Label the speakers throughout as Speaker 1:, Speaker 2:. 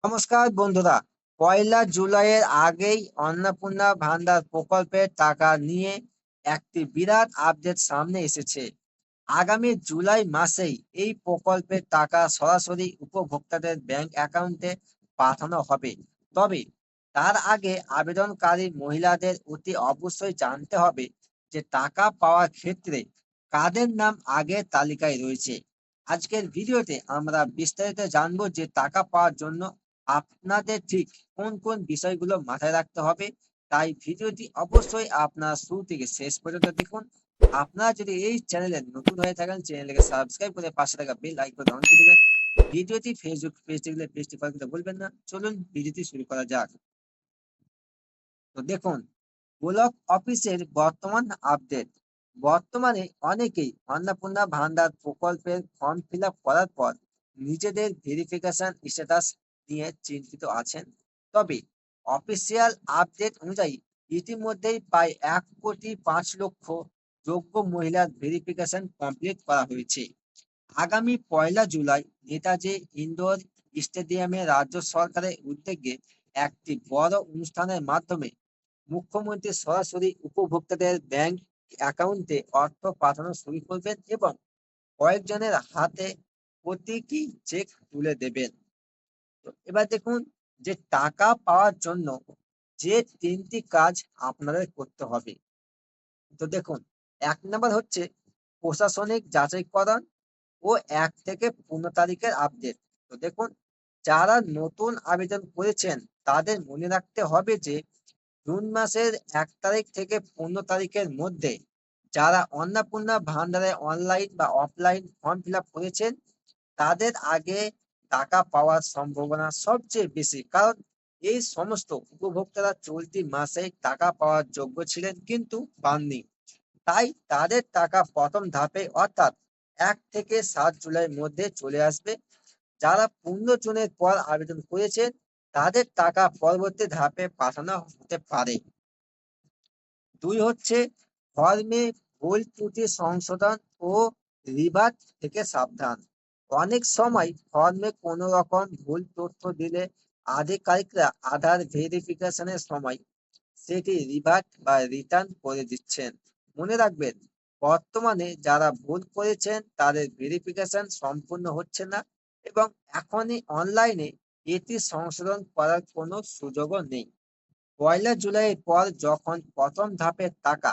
Speaker 1: নমস্কার বন্ধুরা। পয়লা জুলাইয়ের আগেই অন্নপূর্ণা ভান্ডার প্রকল্পের টাকা নিয়ে একটি বিরাট আপডেট সামনে এসেছে। আগামী জুলাই মাসেই এই প্রকল্পের টাকা সরাসরি উপভোক্তাদের ব্যাংক অ্যাকাউন্টে পাঠানো হবে। তবে তার আগে আবেদনকারী মহিলাদের অতি অবশ্যই জানতে হবে যে টাকা পাওয়ার ক্ষেত্রে কাদের নাম আগের তালিকায় রয়েছে। আজকের ভিডিওতে আমরা বিস্তারিত জানবো যে টাকা পাওয়ার জন্য আপনাদের ঠিক কোন কোন বিষয়গুলো মাথায় রাখতে হবে। তাই ভিডিওটি অবশ্যই আপনার শুরু থেকে শেষ পর্যন্ত দেখুন। আপনারা যদি এই চ্যানেলে নতুন হয়ে থাকেন, চ্যানেলকে সাবস্ক্রাইব করে পাশে থাকা বেল আইকন অন করে দিবেন। ভিডিওটি ফেসবুক পেজ দেখলে পেজটি ফলো করতে ভুলবেন না। চলুন ভিডিওটি শুরু করা যাক। তো দেখুন, ব্লক অফিসের বর্তমান আপডেট। বর্তমানে অনেকেই অন্নপূর্ণা ভান্ডার প্রকল্পের ফর্ম ফিল আপ করার পর নিজেদের ভেরিফিকেশন স্ট্যাটাস নিয়ে চিন্তিত আছেন। তবে অফিসিয়াল আপডেট অনুযায়ী ইতিমধ্যেই প্রায় 1,05,00,000 যোগ্য মহিলার ভেরিফিকেশন কমপ্লিট করা হয়েছে। আগামী 1 জুলাই নেতাজি ইন্ডোর স্টেডিয়ামে রাজ্য সরকারের উদ্যোগে একটি বড় অনুষ্ঠানের মাধ্যমে মুখ্যমন্ত্রী সরাসরি উপভোক্তাদের ব্যাংক অ্যাকাউন্টে অর্থ পাঠানো শুরু করবেন এবং কয়েকজনের হাতে প্রতীকী চেক তুলে দেবেন। তো এবার দেখুন, যে টাকা পাওয়ার জন্য যে 3টি কাজ আপনাদের করতে হবে। তো দেখুন, 1 নম্বর হচ্ছে প্রশাসনিক যাচাইকরণ ও 1 থেকে 15 তারিখের আপডেট। তো দেখুন, যারা নতুন আবেদন করেছেন তাদের মনে রাখতে হবে যে জুন মাসের 1 তারিখ থেকে 15 তারিখের মধ্যে যারা অন্নপূর্ণা ভান্ডারে অনলাইন বা অফলাইন ফর্ম ফিল আপ করেছেন তাদের আগে টাকা পাওয়ার সম্ভাবনা সবচেয়ে বেশি। কারণ এই সমস্ত উপভোক্তারা চলতি মাসে টাকা পাওয়ার যোগ্য ছিলেন কিন্তু পাননি। তাই তাদের টাকা প্রথম ধাপে অর্থাৎ 1 থেকে 7 জুলাইয়ের মধ্যে চলে আসবে। যারা 15 জুনের পর আবেদন করেছেন তাদের টাকা পরবর্তী ধাপে পাঠানো হতে পারে। 2 হচ্ছে ফর্মে ভুল ত্রুটি সংশোধন ও রিভার্ট থেকে সাবধান। অনেক সময় ফর্মে কোনো রকম ভুল তথ্য দিলে আধিকারিকরা আধার ভেরিফিকেশনের সময় সেটি রিভার্ট বা রিটার্ন করে দিচ্ছেন। মনে রাখবেন, বর্তমানে যারা ভুল করেছেন তাদের ভেরিফিকেশন সম্পূর্ণ হচ্ছে না এবং এখনই অনলাইনে এটি সংশোধন করার কোনো সুযোগও নেই। 1 জুলাইয়ের পর যখন প্রথম ধাপের টাকা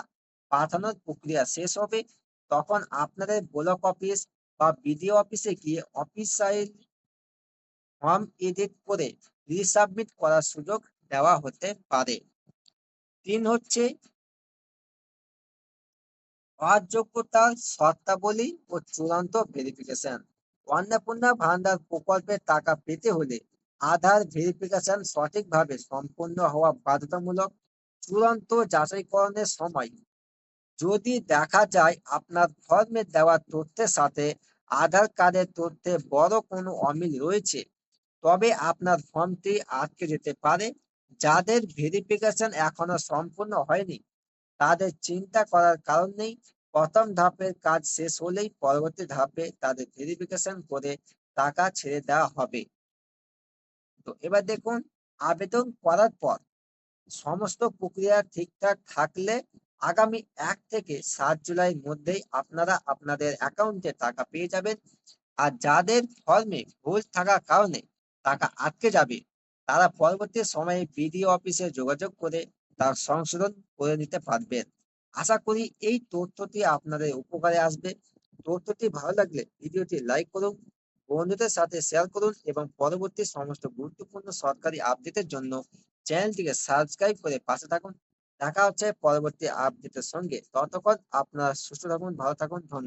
Speaker 1: পাঠানোর প্রক্রিয়া শেষ হবে তখন আপনাদের ব্লক অফিস বা বিডিও অফিসে গিয়ে অফিসিয়াল ফর্ম এডিট করে রিসাবমিট করার সুযোগ দেওয়া হতে পারে। 3 হচ্ছে অযোগ্যতার শর্তাবলী ও চূড়ান্ত ভেরিফিকেশন। অন্নপূর্ণা ভান্ডার প্রকল্পের টাকা পেতে হলে আধার ভেরিফিকেশন সঠিকভাবে সম্পন্ন হওয়া বাধ্যতামূলক। চূড়ান্ত যাচাইকরণের সময় যদি দেখা যায় আপনার ফর্মে দেওয়া তথ্যের সাথে আধার কার্ডের তথ্যে বড় কোনো অমিল রয়েছে তবে আপনার ফর্মটি আটকে যেতে পারে। যাদের ভেরিফিকেশন এখনো সম্পূর্ণ হয়নি তাদের চিন্তা করার কারণ নেই। প্রথম ধাপের কাজ শেষ হলেই পরবর্তী ধাপে তাদের ভেরিফিকেশন করে টাকা ছেড়ে দেওয়া হবে। তো এবার দেখুন, আবেদন করার পর সমস্ত প্রক্রিয়া ঠিকঠাক থাকলে আগামী 1 থেকে 7 জুলাইয়ের মধ্যেই আপনারা আপনাদের অ্যাকাউন্টে টাকা পেয়ে যাবেন। আর যাদের ফর্মে ভুল থাকার কারণে টাকা আটকে যাবে তারা পরবর্তী সময়ে বিডিও অফিসে যোগাযোগ করে তার সংশোধন করে নিতে পারবেন। আশা করি এই তথ্যটি আপনাদের উপকারে আসবে। তথ্যটি ভালো লাগলে ভিডিওটি লাইক করুন, বন্ধুদের সাথে শেয়ার করুন এবং পরবর্তী সমস্ত গুরুত্বপূর্ণ সরকারি আপডেটের জন্য চ্যানেলটিকে সাবস্ক্রাইব করে পাশে থাকুন। দেখা হচ্ছে পরবর্তী আপডেটের সঙ্গে। ততক্ষণ আপনারা সুস্থ থাকুন, ভালো থাকুন। ধন্যবাদ।